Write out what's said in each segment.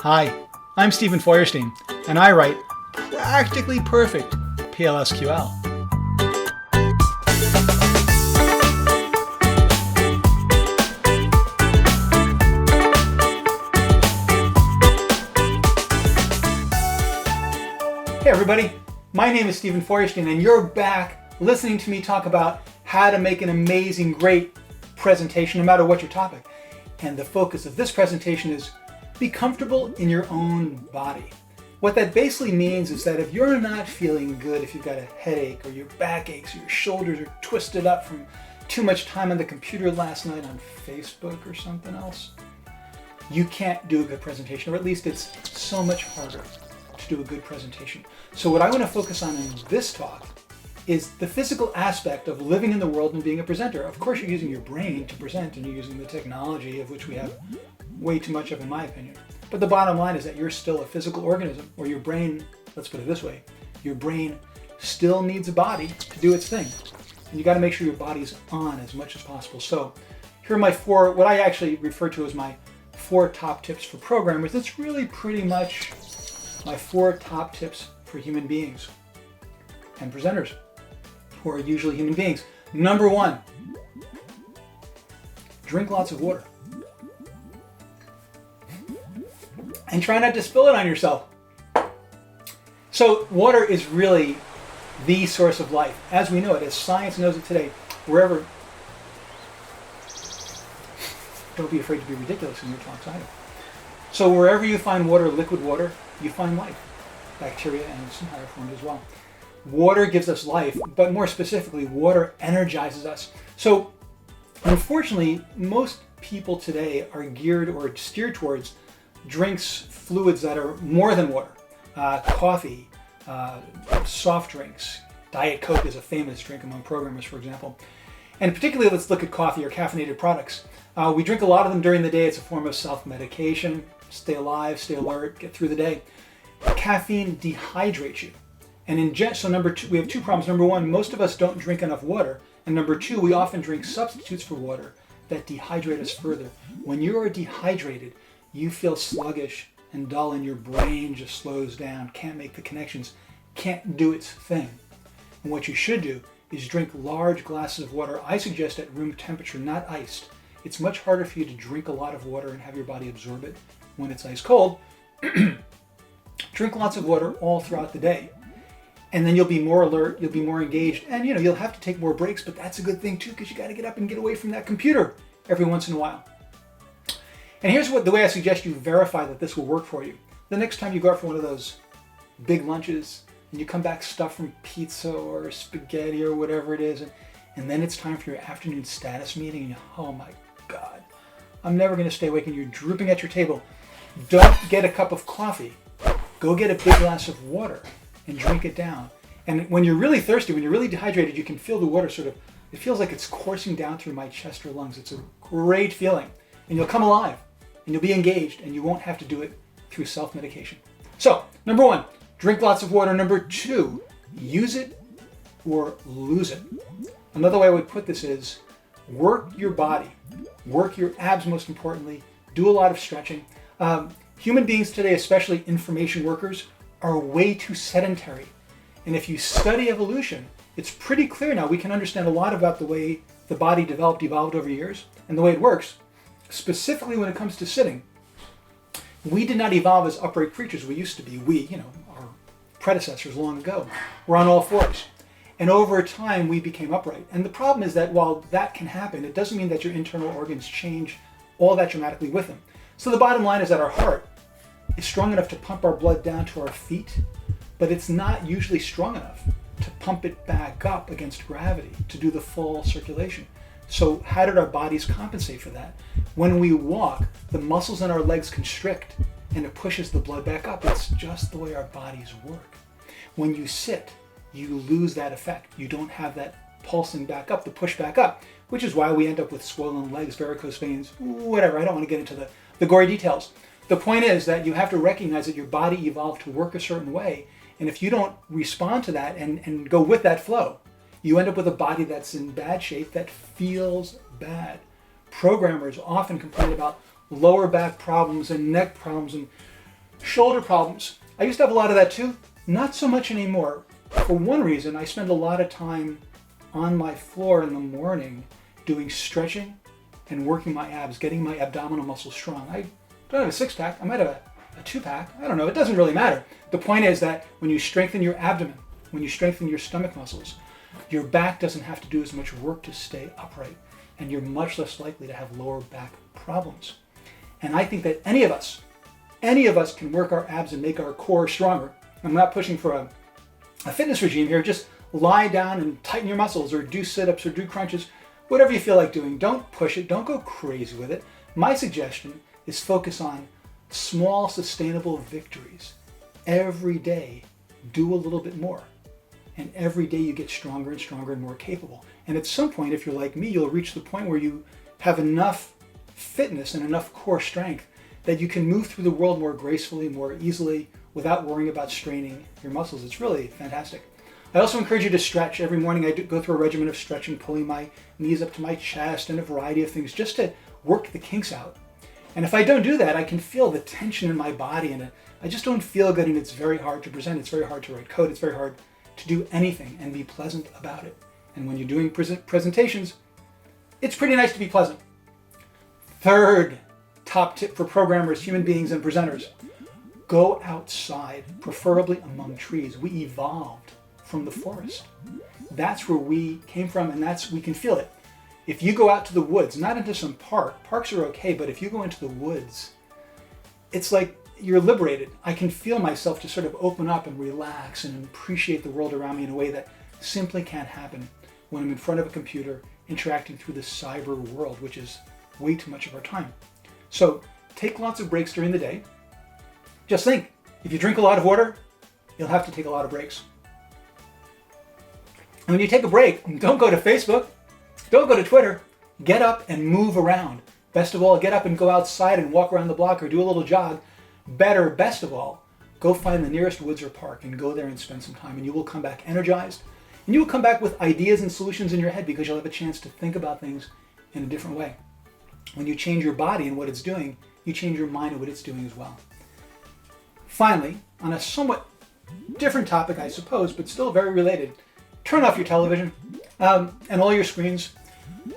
Hi, I'm Stephen Feuerstein, and I write practically perfect PLSQL. Hey everybody, my name is Stephen Feuerstein, and you're back listening to me talk about how to make an amazing, great presentation, no matter what your topic. And the focus of this presentation is be comfortable in your own body. What that basically means is that if you're not feeling good, if you've got a headache or your back aches or your shoulders are twisted up from too much time on the computer last night on Facebook or something else, you can't do a good presentation, or at least it's so much harder to do a good presentation. So what I want to focus on in this talk is the physical aspect of living in the world and being a presenter. Of course, you're using your brain to present, and you're using the technology, of which we have way too much of, in my opinion. But the bottom line is that you're still a physical organism, or your brain, let's put it this way, your brain still needs a body to do its thing. And you got to make sure your body's on as much as possible. So here are my four, what I actually refer to as my 4 top tips for programmers. It's really pretty much my 4 top tips for human beings and presenters, who are usually human beings. Number 1, drink lots of water. And try not to spill it on yourself. So water is really the source of life, as we know it, as science knows it today, wherever. Don't be afraid to be ridiculous in your talks either. So wherever you find water, liquid water, you find life, bacteria and some higher forms as well. Water gives us life, but more specifically, water energizes us. So unfortunately, most people today are geared or steered towards drinks, fluids that are more than water. Coffee, soft drinks. Diet Coke is a famous drink among programmers, for example. And particularly, let's look at coffee or caffeinated products. We drink a lot of them during the day. It's a form of self-medication. Stay alive, stay alert, get through the day. Caffeine dehydrates you. And so number 2, we have 2 problems. Number 1, most of us don't drink enough water. And number 2, we often drink substitutes for water that dehydrate us further. When you are dehydrated, you feel sluggish and dull, and your brain just slows down, can't make the connections, can't do its thing. And what you should do is drink large glasses of water. I suggest at room temperature, not iced. It's much harder for you to drink a lot of water and have your body absorb it when it's ice cold. Drink lots of water all throughout the day. And then you'll be more alert, you'll be more engaged, and you'll have to take more breaks, but that's a good thing too, because you got to get up and get away from that computer every once in a while. And here's the way I suggest you verify that this will work for you. The next time you go out for one of those big lunches and you come back stuffed from pizza or spaghetti or whatever it is, and then it's time for your afternoon status meeting, and oh my God, I'm never going to stay awake, and you're drooping at your table. Don't get a cup of coffee. Go get a big glass of water and drink it down. And when you're really thirsty, when you're really dehydrated, you can feel the water it feels like it's coursing down through my chest or lungs. It's a great feeling. And you'll come alive, and you'll be engaged, and you won't have to do it through self-medication. So, number 1, drink lots of water. Number 2, use it or lose it. Another way I would put this is work your body, work your abs most importantly, do a lot of stretching. Human beings today, especially information workers, are way too sedentary. And if you study evolution, it's pretty clear now. We can understand a lot about the way the body evolved over years, and the way it works. Specifically when it comes to sitting, we did not evolve as upright creatures. We used to be. Our predecessors long ago were on all fours. And over time, we became upright. And the problem is that while that can happen, it doesn't mean that your internal organs change all that dramatically with them. So the bottom line is that our heart is strong enough to pump our blood down to our feet, but it's not usually strong enough to pump it back up against gravity to do the full circulation. So how did our bodies compensate for that? When we walk, the muscles in our legs constrict, and it pushes the blood back up. It's just the way our bodies work. When you sit, you lose that effect. You don't have that pulsing back up, the push back up, which is why we end up with swollen legs, varicose veins, whatever. I don't want to get into the gory details. The point is that you have to recognize that your body evolved to work a certain way, and if you don't respond to that and go with that flow, you end up with a body that's in bad shape, that feels bad. Programmers often complain about lower back problems and neck problems and Shoulder problems. I used to have a lot of that too. Not so much anymore. For one reason, I spend a lot of time on my floor in the morning doing stretching and working my abs, getting my abdominal muscles strong. I don't have a six-pack. I might have a two-pack. I don't know. It doesn't really matter. The point is that when you strengthen your abdomen, when you strengthen your stomach muscles, your back doesn't have to do as much work to stay upright, and you're much less likely to have lower back problems. And I think that any of us can work our abs and make our core stronger. I'm not pushing for a fitness regime here. Just lie down and tighten your muscles, or do sit-ups, or do crunches, whatever you feel like doing. Don't push it. Don't go crazy with it. My suggestion is focus on small, sustainable victories. Every day, do a little bit more. And every day you get stronger and stronger and more capable. And at some point, if you're like me, you'll reach the point where you have enough fitness and enough core strength that you can move through the world more gracefully, more easily, without worrying about straining your muscles. It's really fantastic. I also encourage you to stretch. Every morning I go through a regimen of stretching, pulling my knees up to my chest and a variety of things just to work the kinks out. And if I don't do that, I can feel the tension in my body, and I just don't feel good, and it's very hard to present. It's very hard to write code. It's very hard to do anything and be pleasant about it. And when you're doing presentations, it's pretty nice to be pleasant. Third top tip for programmers, human beings, and presenters: go outside, preferably among trees. We evolved from the forest. That's where we came from, and we can feel it. If you go out to the woods, not into some parks are okay, but if you go into the woods, it's like you're liberated. I can feel myself just sort of open up and relax and appreciate the world around me in a way that simply can't happen when I'm in front of a computer interacting through the cyber world, which is way too much of our time. So take lots of breaks during the day. Just think, if you drink a lot of water, you'll have to take a lot of breaks. And when you take a break, don't go to Facebook, don't go to Twitter, get up and move around. Best of all, get up and go outside and walk around the block or do a little jog. Better, best of all, go find the nearest woods or park and go there and spend some time, and you will come back energized, and you will come back with ideas and solutions in your head because you'll have a chance to think about things in a different way. When you change your body and what it's doing, you change your mind and what it's doing as well. Finally, on a somewhat different topic, I suppose, but still very related, turn off your television and all your screens.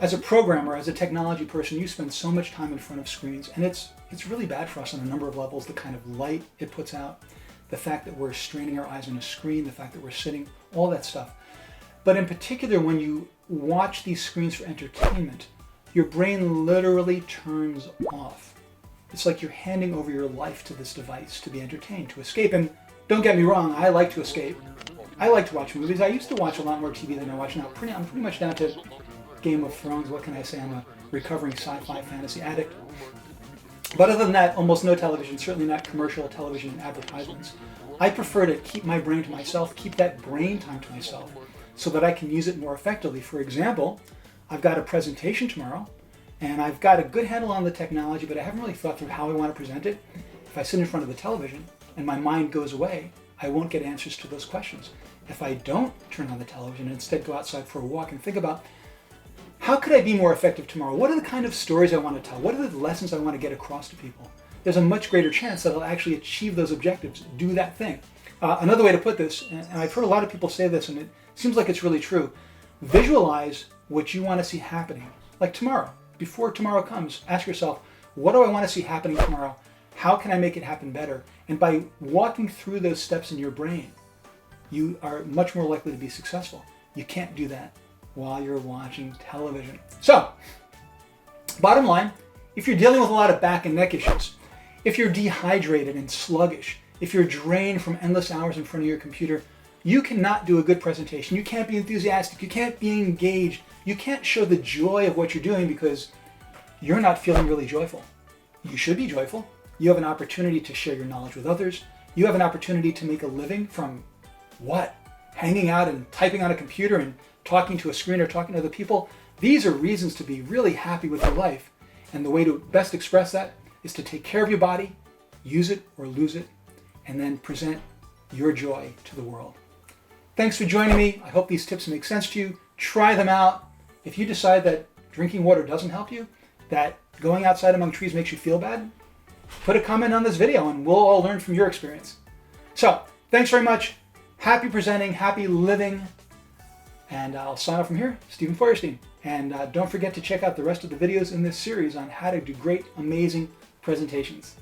As a programmer, as a technology person, you spend so much time in front of screens, and it's really bad for us on a number of levels. The kind of light it puts out, the fact that we're straining our eyes on a screen, the fact that we're sitting, all that stuff. But in particular, when you watch these screens for entertainment, your brain literally turns off. It's like you're handing over your life to this device to be entertained, to escape. And don't get me wrong, I like to escape. I like to watch movies. I used to watch a lot more TV than I watch now. I'm pretty much down to Game of Thrones. What can I say? I'm a recovering sci-fi fantasy addict. But other than that, almost no television, certainly not commercial television and advertisements. I prefer to keep my brain to myself, keep that brain time to myself, so that I can use it more effectively. For example, I've got a presentation tomorrow, and I've got a good handle on the technology, but I haven't really thought through how I want to present it. If I sit in front of the television and my mind goes away, I won't get answers to those questions. If I don't turn on the television and instead go outside for a walk and think about, how could I be more effective tomorrow? What are the kind of stories I want to tell? What are the lessons I want to get across to people? There's a much greater chance that I'll actually achieve those objectives, do that thing. Another way to put this, and I've heard a lot of people say this, and it seems like it's really true, visualize what you want to see happening. Like tomorrow, before tomorrow comes, ask yourself, what do I want to see happening tomorrow? How can I make it happen better? And by walking through those steps in your brain, you are much more likely to be successful. You can't do that while you're watching television. So, bottom line, if you're dealing with a lot of back and neck issues, if you're dehydrated and sluggish, if you're drained from endless hours in front of your computer, you cannot do a good presentation. You can't be enthusiastic. You can't be engaged. You can't show the joy of what you're doing because you're not feeling really joyful. You should be joyful. You have an opportunity to share your knowledge with others. You have an opportunity to make a living from what? Hanging out and typing on a computer and talking to a screen or talking to other people. These are reasons to be really happy with your life. And the way to best express that is to take care of your body, use it or lose it, and then present your joy to the world. Thanks for joining me. I hope these tips make sense to you. Try them out. If you decide that drinking water doesn't help you, that going outside among trees makes you feel bad, put a comment on this video and we'll all learn from your experience. So, thanks very much. Happy presenting, happy living. And I'll sign off from here, Stephen Feuerstein. And don't forget to check out the rest of the videos in this series on how to do great, amazing presentations.